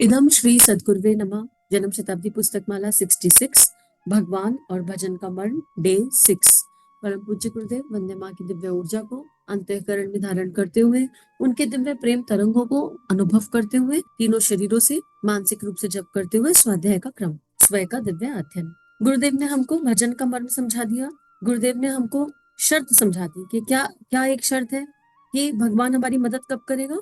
इदम श्री सद्गुरुवे नमः। जन्म शताब्दी पुस्तक माला 66। भगवान और भजन का मर्म डे 6। परम पूज्य गुरुदेव वंदे माँ की दिव्य ऊर्जा को अंतःकरण में धारण करते हुए उनके दिव्य प्रेम तरंगों को अनुभव करते हुए तीनों शरीरों से मानसिक रूप से जप करते हुए स्वाध्याय का क्रम, स्वयं का दिव्य अध्ययन। गुरुदेव ने हमको भजन का मर्म समझा दिया। गुरुदेव ने हमको शर्त समझा दी कि क्या क्या एक शर्त है कि भगवान हमारी मदद कब करेगा,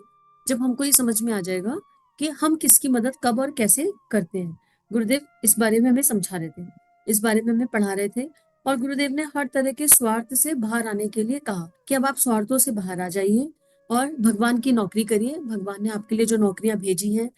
जब हमको ये समझ में आ जाएगा कि हम किसकी मदद कब और कैसे करते हैं। गुरुदेव इस बारे में हमें समझा रहे थे, इस बारे में हमें पढ़ा रहे थे। और गुरुदेव ने हर तरह के स्वार्थ से बाहर आने के लिए कहा कि अब आप स्वार्थों से बाहर आ जाइए और भगवान की नौकरी करिए। भगवान ने आपके लिए जो नौकरियां भेजी हैं,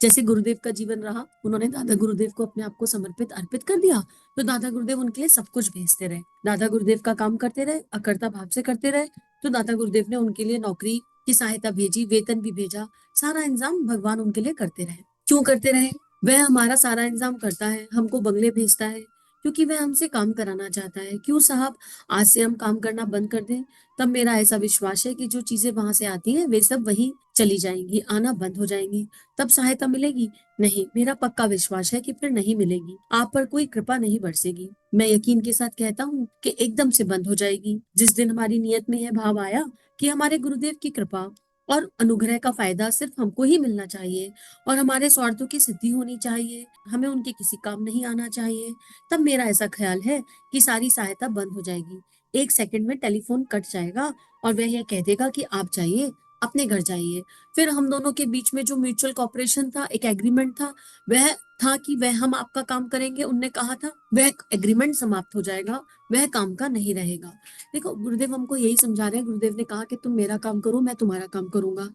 जैसे गुरुदेव का जीवन रहा, उन्होंने दादा गुरुदेव को अपने आप को समर्पित अर्पित कर दिया, तो दादा गुरुदेव उनके लिए सब कुछ भेजते रहे। दादा गुरुदेव का काम करते रहे, अकर्ता भाव से करते रहे, तो दादा गुरुदेव ने उनके लिए नौकरी की सहायता भेजी, वेतन भी भेजा, सारा इंतजाम भगवान उनके लिए करते रहे। क्यों करते रहे? वह हमारा सारा इंतजाम करता है, हमको बंगले भेजता है, क्योंकि वह हमसे काम कराना चाहता है। क्यों साहब, आज से हम काम करना बंद कर दें? तब मेरा ऐसा विश्वास है कि जो चीजें वहां से आती हैं वे सब वहीं चली जाएंगी, आना बंद हो जाएंगी। तब सहायता मिलेगी? नहीं, मेरा पक्का विश्वास है कि फिर नहीं मिलेगी। आप पर कोई कृपा नहीं बरसेगी। मैं यकीन के साथ कहता हूँ कि एकदम से बंद हो जाएगी। जिस दिन हमारी नियत में यह भाव आया कि हमारे गुरुदेव की कृपा और अनुग्रह का फायदा सिर्फ हमको ही मिलना चाहिए और हमारे स्वार्थों की सिद्धि होनी चाहिए, हमें उनके किसी काम नहीं आना चाहिए, तब मेरा ऐसा ख्याल है कि सारी सहायता बंद हो जाएगी। 1 सेकंड में टेलीफोन कट जाएगा और वह यह कह देगा कि आप जाइए, अपने घर जाइए। फिर हम दोनों के बीच में जो म्यूचुअल कॉपरेशन था, एक एग्रीमेंट था, वह था कि वह हम आपका काम करेंगे, उनने कहा था, वह एग्रीमेंट समाप्त हो जाएगा, वह काम का नहीं रहेगा। देखो, गुरुदेव हमको यही समझा रहे हैं। गुरुदेव ने कहा कि तुम मेरा काम करो, मैं तुम्हारा काम करूंगा।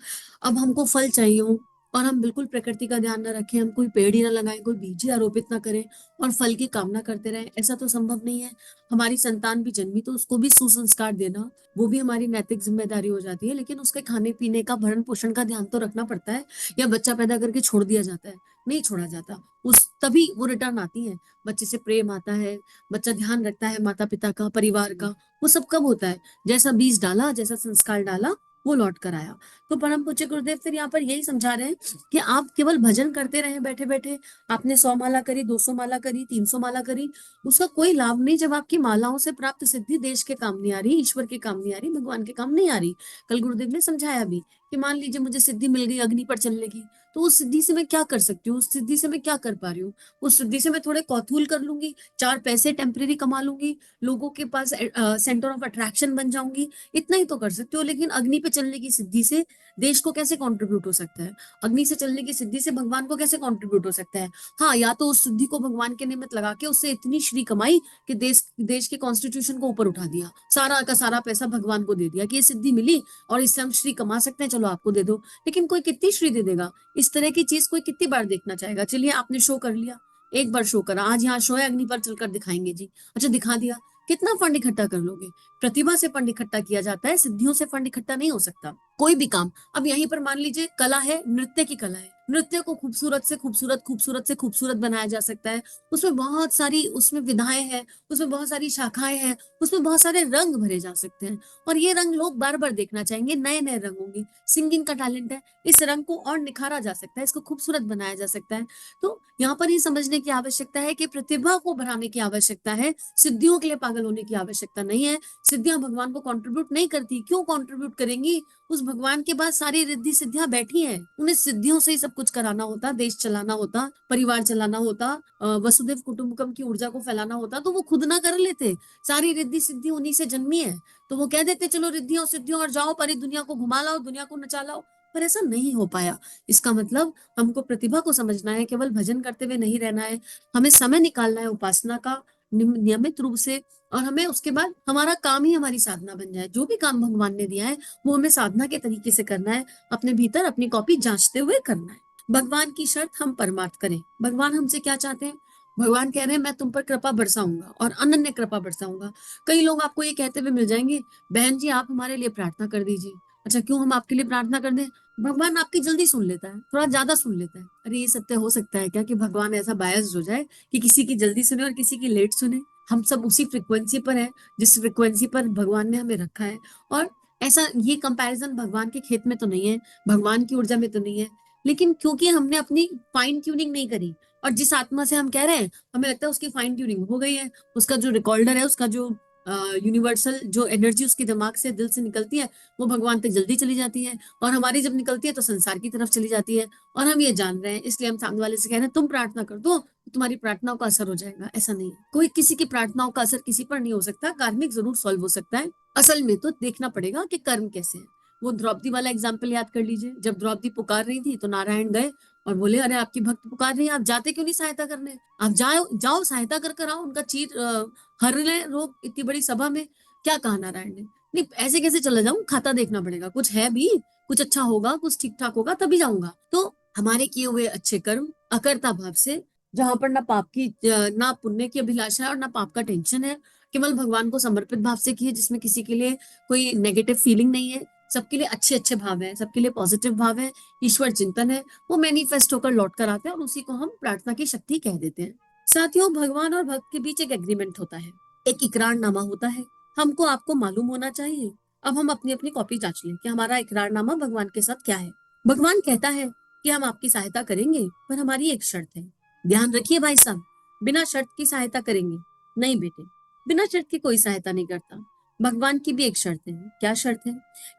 अब हमको फल चाहिए हो और हम बिल्कुल प्रकृति का ध्यान न रखें, हम कोई पेड़ ही ना लगाएं, कोई बीज ही आरोपित ना करें और फल की कामना करते रहें, ऐसा तो संभव नहीं है। हमारी संतान भी जन्मी तो उसको भी सुसंस्कार देना, वो भी हमारी नैतिक जिम्मेदारी हो जाती है, लेकिन उसके खाने पीने का, भरण पोषण का ध्यान तो रखना पड़ता है। या बच्चा पैदा करके छोड़ दिया जाता है? नहीं छोड़ा जाता। उस तभी वो रिटर्न आती है, बच्चे से प्रेम आता है, बच्चा ध्यान रखता है माता पिता का, परिवार का। वो सब कब होता है? जैसा बीज डाला, जैसा संस्कार डाला, वो लौट कर आया। तो परम पूज्य गुरुदेव फिर यहाँ पर यही समझा रहे हैं कि आप केवल भजन करते रहे बैठे बैठे। आपने 100 माला करी, 200 माला करी, 300 माला करी, उसका कोई लाभ नहीं जब आपकी मालाओं से प्राप्त सिद्धि देश के काम नहीं आ रही, ईश्वर के काम नहीं आ रही, भगवान के काम नहीं आ रही। कल गुरुदेव ने समझाया भी कि मान लीजिए मुझे सिद्धि मिल गई अग्नि पर चलने की, तो उस सिद्धि से मैं क्या कर सकती हूँ? उस सिद्धि से मैं क्या कर पा रही हूँ? उस सिद्धि से मैं थोड़े कौतूहल कर लूंगी, 4 पैसे टेम्परेरी कमा लूंगी, लोगों के पास सेंटर ऑफ अट्रैक्शन बन जाऊंगी, इतना ही तो कर सकते हो। लेकिन अग्नि पे चलने की सिद्धि से देश को कैसे कंट्रीब्यूट हो सकता है? अग्नि से चलने की सिद्धि से भगवान को कैसे कंट्रीब्यूट हो सकता है? हाँ, या तो उस सिद्धि को भगवान के निमित्त लगा के उससे इतनी श्री कमाई कि देश देश के कॉन्स्टिट्यूशन को ऊपर उठा दिया, सारा का सारा पैसा भगवान को दे दिया कि ये सिद्धि मिली और इससे हम श्री कमा सकते हैं, चलो आपको दे दो। लेकिन कोई कितनी श्री दे देगा? इस तरह की चीज कोई कितनी बार देखना चाहेगा? चलिए, आपने शो कर लिया, एक बार शो करा, आज यहाँ शो है, अग्नि पर चलकर दिखाएंगे जी। अच्छा, दिखा दिया, कितना फंड इकट्ठा कर लोगे? प्रतिभा से फंड इकट्ठा किया जाता है, सिद्धियों से फंड इकट्ठा नहीं हो सकता कोई भी काम। अब यहीं पर मान लीजिए कला है, नृत्य की कला है, नृत्य को खूबसूरत से खूबसूरत, खूबसूरत से खूबसूरत बनाया जा सकता है। उसमें बहुत सारी, उसमें विधाएं हैं, उसमें बहुत सारी शाखाएं हैं, उसमें बहुत सारे रंग भरे जा सकते हैं और ये रंग लोग बार बार देखना चाहेंगे, नए नए रंग होंगे। सिंगिंग का टैलेंट है, इस रंग को और निखारा जा सकता है, इसको खूबसूरत बनाया जा सकता है। तो यहाँ पर ये समझने की आवश्यकता है कि प्रतिभा को बढ़ाने की आवश्यकता है, सिद्धियों के लिए पागल होने की आवश्यकता नहीं है। सिद्धियां भगवान को कंट्रीब्यूट नहीं करती, क्यों कंट्रीब्यूट करेंगी? उस भगवान के पास सारी रिद्धि सिद्धियां बैठी हैं, उन्हें सिद्धियों से ही सब कुछ कराना होता, देश चलाना होता, परिवार चलाना होता, वसुदेव कुटुंबकम की ऊर्जा को फैलाना होता, तो वो खुद ना कर लेते। सारी रिद्धि सिद्धि उन्हीं से जन्मी है, तो वो कह देते चलो रिद्धियों सिद्धियों और जाओ परी दुनिया को घुमा लाओ, दुनिया को नचा लाओ। पर ऐसा नहीं हो पाया। इसका मतलब हमको प्रतिभा को समझना है, केवल भजन करते हुए नहीं रहना है, हमें समय निकालना है उपासना का नियमित रूप से। और हमें उसके बाद हमारा काम ही हमारी साधना बन जाए। जो भी काम भगवान ने दिया है वो हमें साधना के तरीके से करना है, अपने भीतर अपनी कॉपी जांचते हुए करना है। भगवान की शर्त हम परमार्थ करें। भगवान हमसे क्या चाहते हैं? भगवान कह रहे हैं मैं तुम पर कृपा बरसाऊंगा और अनन्य कृपा बरसाऊंगा। कई लोग आपको ये कहते हुए मिल जाएंगे, बहन जी आप हमारे लिए प्रार्थना कर दीजिए। अच्छा, क्यों हम आपके लिए प्रार्थना कर दें? भगवान आपकी जल्दी सुन लेता है, थोड़ा ज्यादा सुन लेता है। अरे ये सत्य हो सकता है क्या कि भगवान ऐसा बायस्ड हो जाए कि किसी की जल्दी सुने और किसी की लेट सुने? हम सब उसी फ्रिक्वेंसी पर हैं जिस फ्रिक्वेंसी पर भगवान ने हमें रखा है। और ऐसा ये कंपैरिजन भगवान के खेत में तो नहीं है, भगवान की ऊर्जा में तो नहीं है। लेकिन क्योंकि हमने अपनी फाइन ट्यूनिंग नहीं करी, और जिस आत्मा से हम कह रहे हैं हमें लगता है उसकी फाइन ट्यूनिंग हो गई है, उसका जो रिकॉर्डर है, उसका जो यूनिवर्सल जो एनर्जी उसके दिमाग से दिल से निकलती है वो भगवान तक जल्दी चली जाती है, और हमारी जब निकलती है तो संसार की तरफ चली जाती है। और हम ये जान रहे हैं, इसलिए हम सामने वाले से कह रहे हैं तुम प्रार्थना कर दो तो तुम्हारी प्रार्थनाओं का असर हो जाएगा। ऐसा नहीं है, कोई किसी की प्रार्थनाओं का असर किसी पर नहीं हो सकता। कार्मिक जरूर सॉल्व हो सकता है, असल में तो देखना पड़ेगा कि कर्म कैसे है। वो द्रौपदी वाला एग्जाम्पल याद कर लीजिए, जब द्रौपदी पुकार रही थी तो नारायण गए और बोले अरे आपकी भक्त पुकार रही है, आप जाते क्यों नहीं सहायता करने, आप जाओ जाओ सहायता कर कर आओ, उनका चीर हर ले रोग इतनी बड़ी सभा में। क्या कहा नारायण ने, नहीं ऐसे कैसे चला जाऊं, खाता देखना पड़ेगा, कुछ है भी, कुछ अच्छा होगा, कुछ ठीक ठाक होगा तभी जाऊंगा। तो हमारे किए हुए अच्छे कर्म अकर्ता भाव से, जहां पर ना पाप की ना पुण्य की अभिलाषा है और ना पाप का टेंशन है, केवल भगवान को समर्पित भाव से किए, जिसमें किसी के लिए कोई नेगेटिव फीलिंग नहीं है, सबके लिए अच्छे अच्छे भाव है, सबके लिए पॉजिटिव भाव है, ईश्वर चिंतन है, वो मैनिफेस्ट होकर लौट कर आते हैं और उसी को हम प्रार्थना की शक्ति कह देते हैं। साथियों, भगवान और भक्त के बीच एक एग्रीमेंट होता है, एक इकरारनामा होता है। हमको आपको मालूम होना चाहिए। अब हम अपनी अपनी कॉपी जांच लें कि हमारा इकरारनामा भगवान के साथ क्या है। भगवान कहता है कि हम आपकी सहायता करेंगे, पर हमारी एक शर्त है। ध्यान रखिए भाई साहब, बिना शर्त की सहायता करेंगे नहीं बेटे, बिना शर्त की कोई सहायता नहीं करता। भगवान की भी एक शर्त है। क्या शर्त है?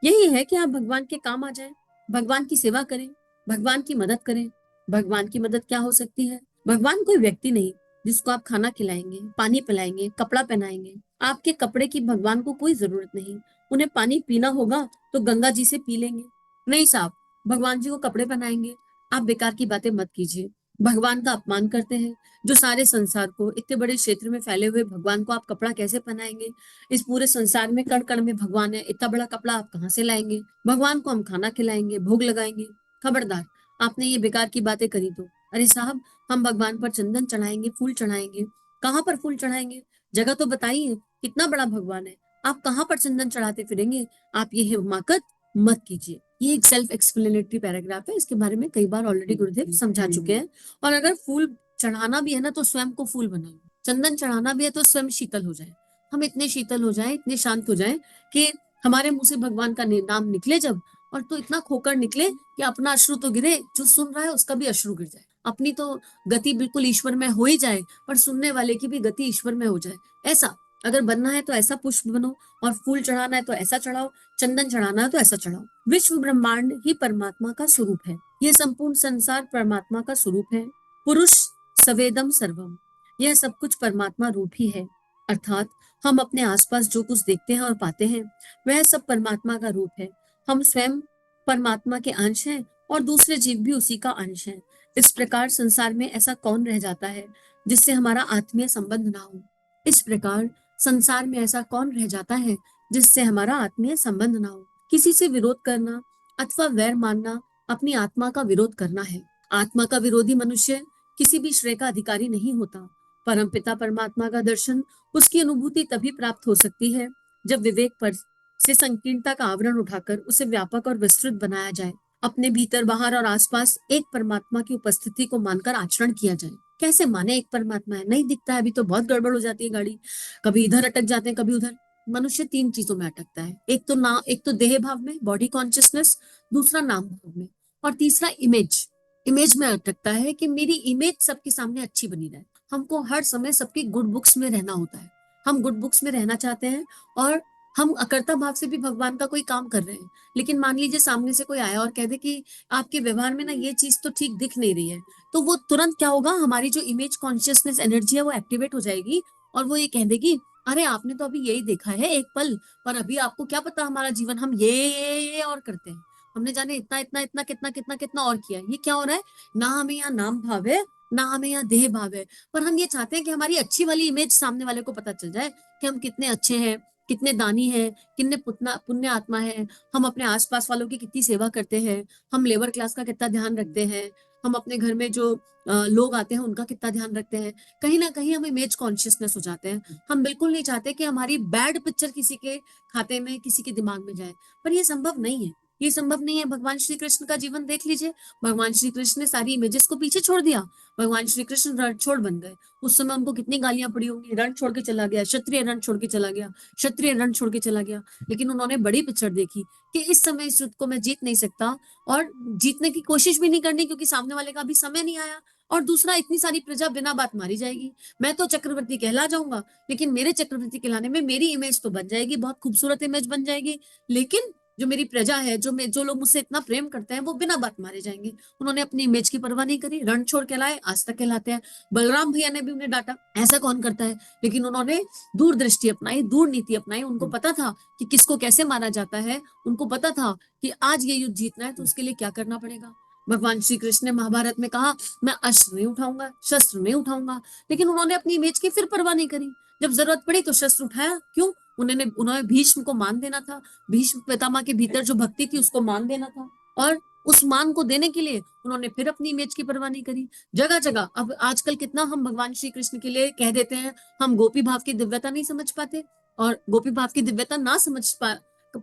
यही है कि आप भगवान के काम आ जाएं, भगवान की सेवा करें, भगवान की मदद करें। भगवान की मदद क्या हो सकती है? भगवान कोई व्यक्ति नहीं जिसको आप खाना खिलाएंगे, पानी पिलाएंगे, कपड़ा पहनाएंगे। आपके कपड़े की भगवान को कोई जरूरत नहीं। उन्हें पानी पीना होगा तो गंगा जी से पी लेंगे। नहीं साहब, भगवान जी को कपड़े पहनाएंगे। आप बेकार की बातें मत कीजिए, भगवान का अपमान करते हैं। जो सारे संसार को, इतने बड़े क्षेत्र में फैले हुए भगवान को आप कपड़ा कैसे पहनाएंगे? इस पूरे संसार में कण कण में भगवान है, इतना बड़ा कपड़ा आप कहाँ से लाएंगे? भगवान को हम खाना खिलाएंगे, भोग लगाएंगे। खबरदार, आपने ये बेकार की बातें करी तो। अरे साहब, हम भगवान पर चंदन चढ़ाएंगे, फूल चढ़ाएंगे। कहाँ पर फूल चढ़ाएंगे? जगह तो बताइए, कितना बड़ा भगवान है, आप कहाँ पर चंदन चढ़ाते फिरेंगे? आप ये हिमाकत मत कीजिए। ये एक सेल्फ एक्सप्लेनेटरी पैराग्राफ है, इसके बारे में कई बार ऑलरेडी गुरुदेव समझा चुके हैं। और अगर फूल चढ़ाना भी है ना तो स्वयं को फूल बनाओ, चंदन चढ़ाना भी है तो स्वयं शीतल हो जाए। हम इतने शीतल हो जाएं, इतने शांत हो जाएं कि हमारे मुंह से भगवान का नाम निकले जब, और तो इतना खोकर निकले कि अपना अश्रु तो गिरे, जो सुन रहा है उसका भी अश्रु गिर जाए। अपनी तो गति बिल्कुल ईश्वर में हो ही जाए, पर सुनने वाले की भी गति ईश्वर में हो जाए। ऐसा अगर बनना है तो ऐसा पुष्प बनो, और फूल चढ़ाना है तो ऐसा चढ़ाओ, चंदन चढ़ाना है तो ऐसा चढ़ाओ। विश्व ब्रह्मांड ही परमात्मा का स्वरूप है, यह संपूर्ण संसार परमात्मा का स्वरूप है। पुरुष सवेदम सर्वम, यह सब कुछ परमात्मा रूप ही है। अर्थात हम अपने आसपास जो कुछ देखते हैं और पाते हैं वह सब परमात्मा का रूप है। हम स्वयं परमात्मा के अंश हैं और दूसरे जीव भी उसी का अंश हैं। इस प्रकार संसार में ऐसा कौन रह जाता है जिससे हमारा आत्मीय संबंध ना हो? इस प्रकार संसार में ऐसा कौन रह जाता है जिससे हमारा आत्मीय संबंध ना हो? किसी से विरोध करना अथवा वैर मानना अपनी आत्मा का विरोध करना है। आत्मा का विरोधी मनुष्य किसी भी श्रेय का अधिकारी नहीं होता। परमपिता परमात्मा का दर्शन, उसकी अनुभूति तभी प्राप्त हो सकती है जब विवेक पर से संकीर्णता का आवरण उठाकर उसे व्यापक और विस्तृत बनाया जाए। अपने भीतर बाहर और आसपास एक परमात्मा की उपस्थिति को मानकर आचरण किया जाए। कैसे माने एक परमात्मा है? नहीं दिखता है अभी तो बहुत गड़बड़ हो जाती है गाड़ी, कभी इधर अटक जाते हैं कभी उधर। मनुष्य तीन चीजों में अटकता है, एक तो देह भाव में, बॉडी कॉन्शियसनेस, दूसरा नाम भाव में, और तीसरा इमेज इमेज में अटकता है कि मेरी इमेज सबके सामने अच्छी बनी रहे। हमको हर समय सबकी गुड बुक्स में रहना होता है, हम गुड बुक्स में रहना चाहते हैं, और हम अकर्ता भाव से भी भगवान का कोई काम कर रहे हैं। लेकिन मान लीजिए सामने से कोई आया और कह दे कि आपके व्यवहार में ना ये चीज तो ठीक दिख नहीं रही है, तो वो तुरंत क्या होगा, हमारी जो इमेज कॉन्शियसनेस एनर्जी है वो एक्टिवेट हो जाएगी, और वो ये कह देगी अरे आपने तो अभी यही देखा है एक पल, पर अभी आपको क्या पता हमारा जीवन, हम ये और करते हैं, हमने जाने इतना इतना इतना कितना कितना कितना और किया। ये क्या हो रहा है? ना हमें यहाँ नाम भाव है, ना हमें यहाँ देह भाव है, पर हम ये चाहते हैं कि हमारी अच्छी वाली इमेज सामने वाले को पता चल जाए कि हम कितने अच्छे हैं, कितने दानी हैं, कितने पुण्य आत्मा है, हम अपने आसपास वालों की कितनी सेवा करते हैं, हम लेबर क्लास का कितना ध्यान रखते हैं, हम अपने घर में जो लोग आते हैं उनका कितना ध्यान रखते हैं। कहीं ना कहीं हम इमेज कॉन्शियसनेस हो जाते हैं। हम बिल्कुल नहीं चाहते कि हमारी बैड पिक्चर किसी के खाते में, किसी के दिमाग में जाए, पर यह संभव नहीं है। ये संभव नहीं है। भगवान श्री कृष्ण का जीवन देख लीजिए, भगवान श्री कृष्ण ने सारी इमेजेस को पीछे छोड़ दिया, भगवान श्री कृष्ण रणछोड़ बन गए। उस समय उनको कितनी गालियां पड़ी होंगी, रण छोड़ के चला गया, क्षत्रिय रण छोड़ के चला गया, क्षत्रिय रण छोड़ के चला गया। लेकिन उन्होंने बड़ी पिक्चर देखी कि इस समय इस युद्ध को मैं जीत नहीं सकता, और जीतने की कोशिश भी नहीं करनी क्योंकि सामने वाले का अभी समय नहीं आया, और दूसरा इतनी सारी प्रजा बिना बात मारी जाएगी। मैं तो चक्रवर्ती कहला जाऊंगा, लेकिन मेरे चक्रवर्ती कहलाने में मेरी इमेज तो बन जाएगी, बहुत खूबसूरत इमेज बन जाएगी, लेकिन जो मेरी प्रजा है, जो लोग मुझसे इतना प्रेम करते हैं, वो बिना बात मारे जाएंगे। उन्होंने अपनी इमेज की परवाह नहीं करी, रण छोड़ कहलाए, आज तक कहलाते हैं। बलराम भैया ने भी उन्हें डांटा, ऐसा कौन करता है, लेकिन उन्होंने दूरदृष्टि अपनाई, दूर नीति अपनाई। उनको पता था कि किसको कैसे मारा जाता है, उनको पता था कि आज ये युद्ध जीतना है तो उसके लिए क्या करना पड़ेगा। भगवान श्री कृष्ण ने महाभारत में कहा, मैं अस्त्र नहीं उठाऊंगा, शस्त्र नहीं उठाऊंगा, लेकिन उन्होंने अपनी इमेज की फिर परवाह नहीं करी। जब जरूरत पड़ी तो शस्त्र उठाया। क्यों? उन्होंने भीष्म को मान देना था, भीष्म पितामह के भीतर जो भक्ति थी उसको मान देना था, और उस मान को देने के लिए उन्होंने फिर अपनी इमेज की परवाह नहीं करी। जगह जगह अब आजकल कितना हम भगवान श्री कृष्ण के लिए कह देते हैं, हम गोपी भाव की दिव्यता नहीं समझ पाते, और गोपी भाव की दिव्यता ना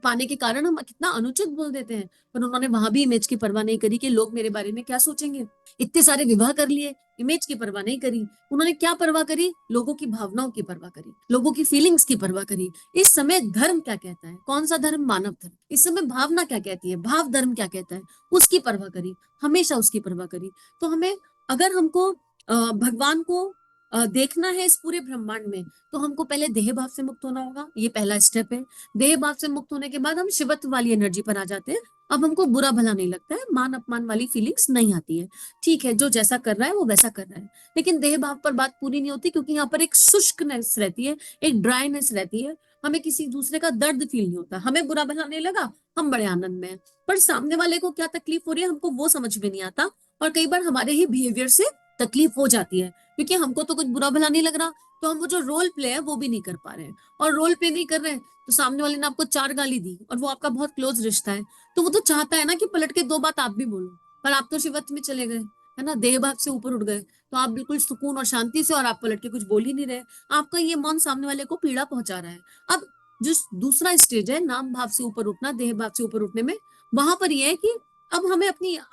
पाने के कारण हम कितना अनुचित बोल देते हैं। पर उन्होंने वहां भी इमेज की परवाह नहीं करी कि लोग मेरे बारे में क्या सोचेंगे। इतने सारे विवाह कर लिए, इमेज की परवाह नहीं करी। उन्होंने क्या परवाह करी? लोगों की भावनाओं की परवाह करी, लोगों की फीलिंग्स की परवाह करी। इस समय धर्म क्या कहता है? कौन सा धर्म? मानव धर्म। इस समय भावना क्या कहती है? भाव धर्म क्या कहता है? उसकी परवाह करी, हमेशा उसकी परवाह करी। तो हमें, अगर हमको भगवान को देखना है इस पूरे ब्रह्मांड में, तो हमको पहले देह भाव से मुक्त होना होगा। ये पहला स्टेप है। देह भाव से मुक्त होने के बाद हम शिवत्व वाली एनर्जी पर आ जाते हैं। अब हमको बुरा भला नहीं लगता है, मान अपमान वाली फीलिंग्स नहीं आती है। ठीक है, जो जैसा कर रहा है वो वैसा कर रहा है। लेकिन देह भाव पर बात पूरी नहीं होती, क्योंकि यहाँ पर एक शुष्कनेस रहती है, एक ड्राइनेस रहती है। हमें किसी दूसरे का दर्द फील नहीं होता, हमें बुरा भला नहीं लगा, हम बड़े आनंद में हैं। पर सामने वाले को क्या तकलीफ हो रही है हमको वो समझ में नहीं आता, और कई बार हमारे ही बिहेवियर से तकलीफ हो जाती है, क्योंकि हमको तो कुछ बुरा भला नहीं लग रहा, तो हम वो जो रोल प्ले है वो भी नहीं कर पा रहे हैं। और रोल प्ले नहीं कर रहे हैं तो सामने वाले ने आपको 4 गाली दी, और वो आपका बहुत क्लोज रिश्ता है, तो वो तो चाहता है ना कि पलट के 2 बात आप भी बोलो। पर आप तो शिवत्व में चले गए, है ना, देह भाव से ऊपर उठ गए, तो आप बिल्कुल सुकून और शांति से, और आप पलट के कुछ बोल ही नहीं रहे। आपका ये मौन सामने वाले को पीड़ा पहुंचा रहा है। अब जो दूसरा स्टेज है नाम भाव से ऊपर उठना, देह भाव से ऊपर उठने में, वहां पर यह है कि अब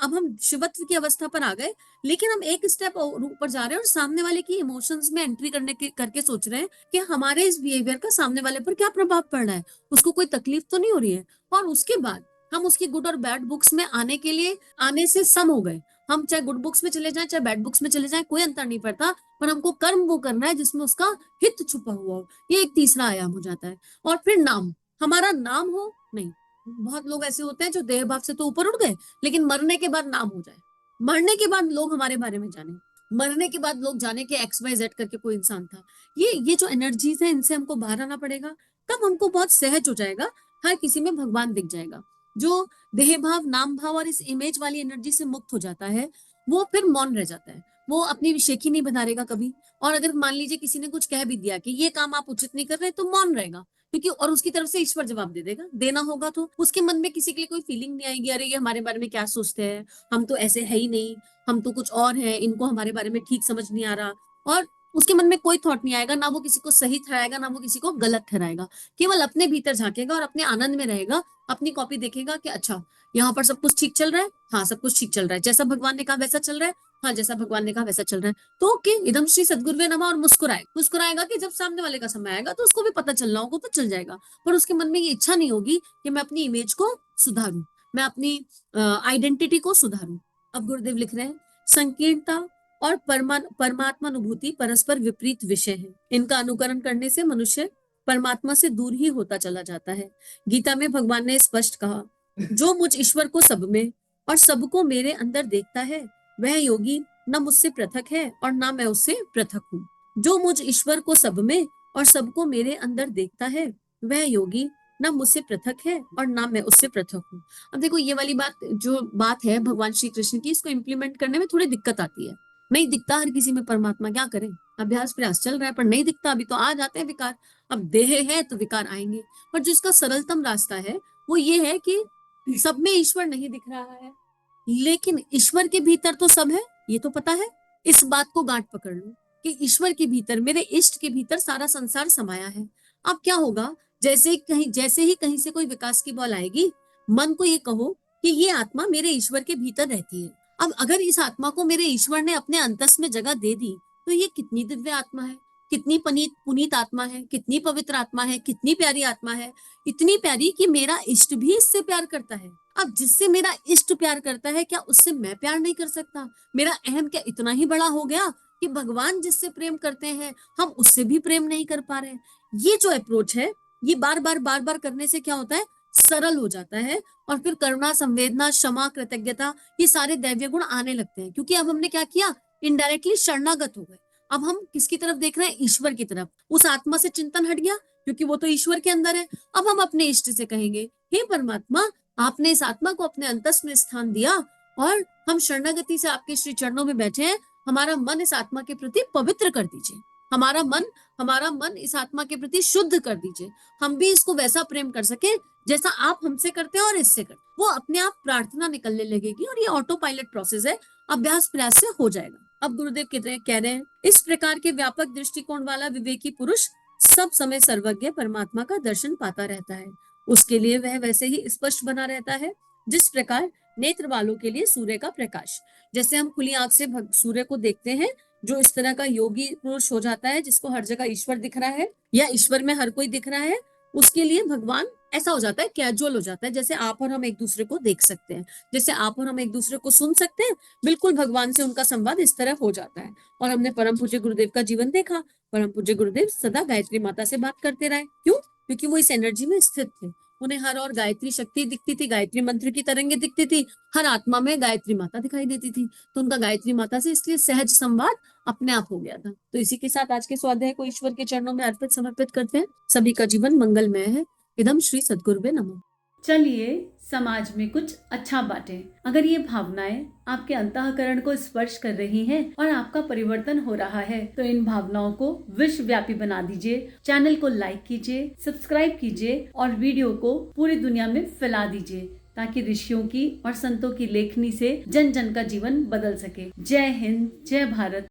हम शिवत्व की अवस्था पर आ गए, लेकिन हम एक स्टेप ऊपर जा रहे हैं और सामने वाले की इमोशंस में एंट्री करके सोच रहे हैं कि हमारे इस बिहेवियर का सामने वाले पर क्या प्रभाव पड़ रहा है, उसको कोई तकलीफ तो नहीं हो रही है। और उसके बाद हम उसकी गुड और बैड बुक्स में आने से सम हो गए। हम चाहे गुड बुक्स में चले जाएं चाहे बैड बुक्स में चले जाएं, कोई अंतर नहीं पड़ता, पर हमको कर्म वो करना है जिसमें उसका हित छुपा हुआ हो। ये एक तीसरा आयाम हो जाता है। और फिर नाम, हमारा नाम हो नहीं। बहुत लोग ऐसे होते हैं जो देह भाव से तो ऊपर उठ गए, लेकिन मरने के बाद नाम हो जाए, मरने के बाद लोग हमारे बारे में जाने, मरने के बाद लोग जाने के XYZ करके कोई इंसान था। ये जो एनर्जीज है, इनसे हमको बाहर आना पड़ेगा। तब हमको बहुत सहज हो जाएगा, हर किसी में भगवान दिख जाएगा। जो देह भाव, नाम भाव और इस इमेज वाली एनर्जी से मुक्त हो जाता है, वो फिर मौन रह जाता है, वो अपनी शेखी नहीं बधारेगा कभी। और अगर मान लीजिए किसी ने कुछ कह भी दिया कि ये काम आप उचित नहीं कर रहे, तो मौन रहेगा, क्योंकि और उसकी तरफ से ईश्वर जवाब दे देगा, देना होगा। तो उसके मन में किसी के लिए कोई फीलिंग नहीं आएगी, अरे ये हमारे बारे में क्या सोचते हैं, हम तो ऐसे है ही नहीं, हम तो कुछ और हैं, इनको हमारे बारे में ठीक समझ नहीं आ रहा। और उसके मन में कोई थॉट नहीं आएगा, ना वो किसी को सही ठहराएगा ना वो किसी को गलत ठहराएगा, केवल अपने भीतर झांकेगा और अपने आनंद में रहेगा। अपनी कॉपी देखेगा कि अच्छा, यहाँ पर सब कुछ ठीक चल रहा है, हाँ सब कुछ ठीक चल रहा है, जैसा भगवान ने कहा वैसा चल रहा है, हाँ जैसा भगवान ने कहा वैसा चल रहा है। तो ओके, इदम श्री सदगुरुवे नमः, और मुस्कुराएगा कि जब सामने वाले का समय आएगा तो उसको भी पता चलना होगा तो चल जाएगा। पर उसके मन में ये इच्छा नहीं होगी कि मैं अपनी इमेज को सुधारूं, मैं अपनी आइडेंटिटी को सुधारूं। अब गुरुदेव लिख रहे हैं, संकीर्णता और परमात्मा अनुभूति परस्पर विपरीत विषय है। इनका अनुकरण करने से मनुष्य परमात्मा से दूर ही होता चला जाता है। गीता में भगवान ने स्पष्ट कहा, जो मुझ ईश्वर को सब में और सबको मेरे अंदर देखता है, वह योगी न मुझसे पृथक है और न मैं उससे पृथक हूँ। जो मुझ ईश्वर को सब में और सबको मेरे अंदर देखता है, वह योगी न मुझसे पृथक है और ना मैं उससे पृथक हूँ। अब देखो, ये वाली बात है भगवान श्री कृष्ण की, इसको इम्प्लीमेंट करने में थोड़ी दिक्कत आती है। नहीं दिखता हर किसी में परमात्मा, क्या करें, अभ्यास प्रयास चल रहा है, पर नहीं दिखता। अभी तो आ जाते हैं विकार, अब देह है तो विकार आएंगे। पर जो इसका सरलतम रास्ता है वो ये है कि सब में ईश्वर नहीं दिख रहा है, लेकिन ईश्वर के भीतर तो सब है, ये तो पता है। इस बात को गांठ पकड़ लो कि ईश्वर के भीतर, मेरे इष्ट के भीतर सारा संसार समाया है। अब क्या होगा, जैसे ही कहीं से कोई विकास की बॉल आएगी, मन को ये कहो कि ये आत्मा मेरे ईश्वर के भीतर रहती है। अब अगर इस आत्मा को मेरे ईश्वर ने अपने अंतस में जगह दे दी तो ये कितनी दिव्य आत्मा है, कितनी पुनीत आत्मा है, कितनी पवित्र आत्मा है, कितनी प्यारी आत्मा है। इतनी प्यारी कि मेरा इष्ट भी इससे प्यार करता है। अब जिससे मेरा इष्ट प्यार करता है, क्या उससे मैं प्यार नहीं कर सकता? मेरा अहम क्या इतना ही बड़ा हो गया कि भगवान जिससे प्रेम करते हैं हम उससे भी प्रेम नहीं कर पा रहे? ये जो अप्रोच है, ये बार बार करने से क्या होता है, सरल हो जाता है। और फिर करुणा, संवेदना, क्षमा, कृतज्ञता, ये सारे दैव्य गुण आने लगते हैं। क्योंकि अब हमने क्या किया, इनडायरेक्टली शरणागत हो गए। अब हम किसकी तरफ देख रहे हैं? ईश्वर की तरफ। उस आत्मा से चिंतन हट गया क्योंकि वो तो ईश्वर के अंदर है। अब हम अपने इष्ट से कहेंगे, हे परमात्मा, आपने इस आत्मा को अपने अंतस में स्थान दिया और हम शरणागति से आपके श्री चरणों में बैठे हैं। हमारा मन इस आत्मा के प्रति पवित्र कर दीजिए। हमारा मन इस आत्मा के प्रति शुद्ध कर दीजिए। हम भी इसको वैसा प्रेम कर सके जैसा आप हमसे करते हैं और इससे करते। वो अपने आप प्रार्थना निकलने लगेगी और ये ऑटो पायलट प्रोसेस है, अभ्यास प्रयास से हो जाएगा। अब गुरुदेव कह रहे हैं, इस प्रकार के व्यापक दृष्टिकोण वाला विवेकी पुरुष सब समय सर्वज्ञ परमात्मा का दर्शन पाता रहता है। उसके लिए वह वैसे ही स्पष्ट बना रहता है जिस प्रकार नेत्र वालों के लिए सूर्य का प्रकाश। जैसे हम खुली आंख से सूर्य को देखते हैं, जो इस तरह का योगी पुरुष हो जाता है जिसको हर जगह ईश्वर दिख रहा है या ईश्वर में हर कोई दिख रहा है, उसके लिए भगवान ऐसा हो जाता है, कैजुअल हो जाता है। जैसे आप और हम एक दूसरे को देख सकते हैं, जैसे आप और हम एक दूसरे को सुन सकते हैं, बिल्कुल भगवान से उनका संवाद इस तरह हो जाता है। और हमने परम पूज्य गुरुदेव का जीवन देखा। परम पूज्य गुरुदेव सदा गायत्री माता से बात करते रहे। क्यों? क्योंकि वो इस एनर्जी में स्थित थे। उन्हें हर और गायत्री शक्ति दिखती थी, गायत्री मंत्र की तरंगे दिखती थी, हर आत्मा में गायत्री माता दिखाई देती थी। तो उनका गायत्री माता से इसलिए सहज संवाद अपने आप हो गया था। तो इसी के साथ आज के स्वाध्याय को ईश्वर के चरणों में अर्पित समर्पित करते हैं। सभी का जीवन मंगलमय है। इदम श्री सद्गुरुवे नमः। चलिए समाज में कुछ अच्छा बांटें। अगर ये भावनाएं आपके अंतःकरण को स्पर्श कर रही हैं और आपका परिवर्तन हो रहा है तो इन भावनाओं को विश्वव्यापी बना दीजिए। चैनल को लाइक कीजिए, सब्सक्राइब कीजिए और वीडियो को पूरी दुनिया में फैला दीजिए ताकि ऋषियों की और संतों की लेखनी से जन जन का जीवन बदल सके। जय हिंद, जय भारत।